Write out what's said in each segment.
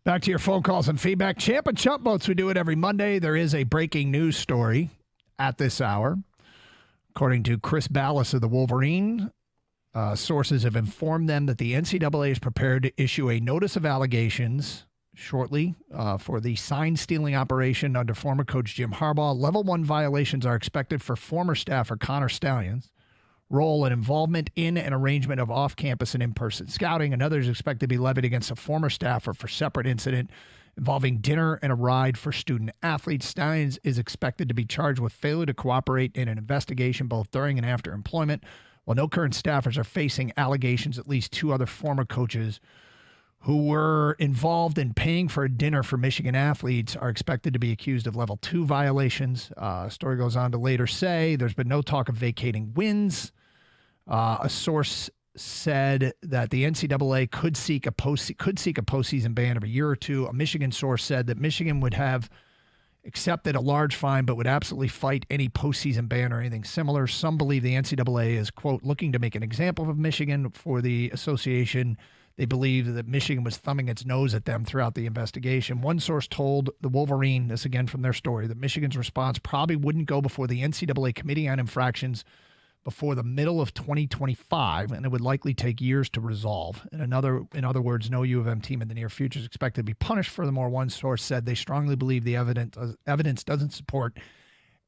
Back to your phone calls and feedback. Champ and Chump Boats, we do it every Monday. There is a breaking news story at this hour. According to Chris Ballas of the Wolverines, sources have informed them that the NCAA is prepared to issue a notice of allegations shortly for the sign-stealing operation under former coach Jim Harbaugh. Level 1 violations are expected for former staffer Connor Stalions' role and involvement in an arrangement of off-campus and in-person scouting. Another is expected to be levied against a former staffer for separate incident involving dinner and a ride for student athletes. Stalions is expected to be charged with failure to cooperate in an investigation both during and after employment. While no current staffers are facing allegations, at least 2 other former coaches who were involved in paying for a dinner for Michigan athletes are expected to be accused of level 2 violations. Story goes on to later say there's been no talk of vacating wins. A source said that the NCAA could seek a postseason ban of a year or 2. A Michigan source said that Michigan would have accepted a large fine but would absolutely fight any postseason ban or anything similar. Some believe the NCAA is, quote, looking to make an example of Michigan for the association. They believe that Michigan was thumbing its nose at them throughout the investigation. One source told the Wolverine, this again from their story, that Michigan's response probably wouldn't go before the NCAA Committee on Infractions before the middle of 2025, and it would likely take years to resolve. In other words, no U of M team in the near future is expected to be punished. Furthermore, one source said they strongly believe the evidence doesn't support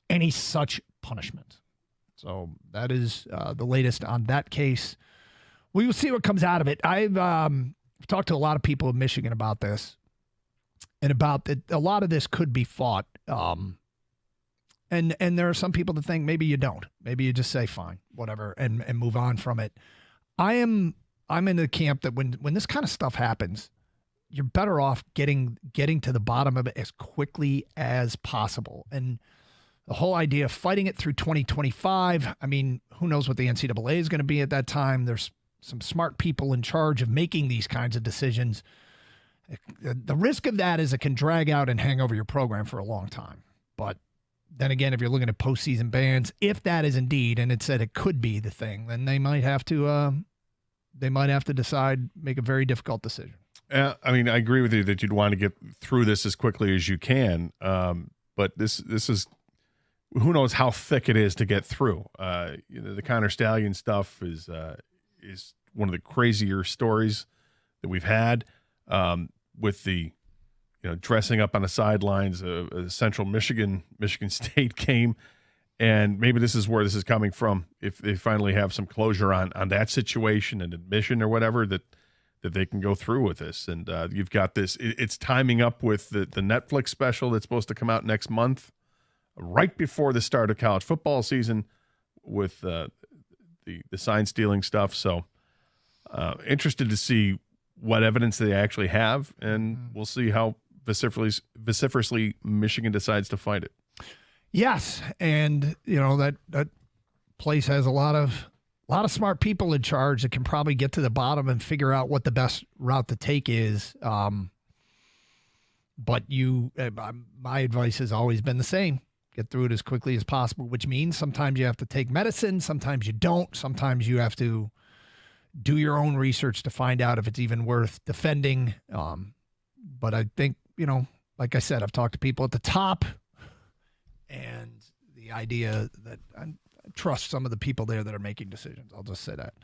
any such punishment. So that is the latest on that case. We will see what comes out of it. I've talked to a lot of people in Michigan about this, and about that a lot of this could be fought. And there are some people that think maybe you don't. Maybe you just say fine, whatever, and move on from it. I'm in the camp that when this kind of stuff happens, you're better off getting to the bottom of it as quickly as possible. And the whole idea of fighting it through 2025, I mean, who knows what the NCAA is going to be at that time. There's some smart people in charge of making these kinds of decisions. The risk of that is it can drag out and hang over your program for a long time. But then again, if you're looking at postseason bans, if that is indeed, and it said it could be the thing, then they might have to decide, make a very difficult decision. I mean, I agree with you that you'd want to get through this as quickly as you can. But this is, who knows how thick it is to get through. The Connor Stallion stuff is one of the crazier stories that we've had, with the, dressing up on the sidelines of a Central Michigan State game. And maybe this is where this is coming from. If they finally have some closure on that situation and admission or whatever, that they can go through with this. And you've got this, it's timing up with the Netflix special that's supposed to come out next month, right before the start of college football season, with the sign stealing stuff. So interested to see what evidence they actually have, and we'll see how vociferously Michigan decides to fight it. Yes, and that place has a lot of smart people in charge that can probably get to the bottom and figure out what the best route to take is. But my advice has always been the same: get through it as quickly as possible. Which means sometimes you have to take medicine, sometimes you don't, sometimes you have to do your own research to find out if it's even worth defending. But I think, like I said, I've talked to people at the top, and the idea that I trust some of the people there that are making decisions. I'll just say that.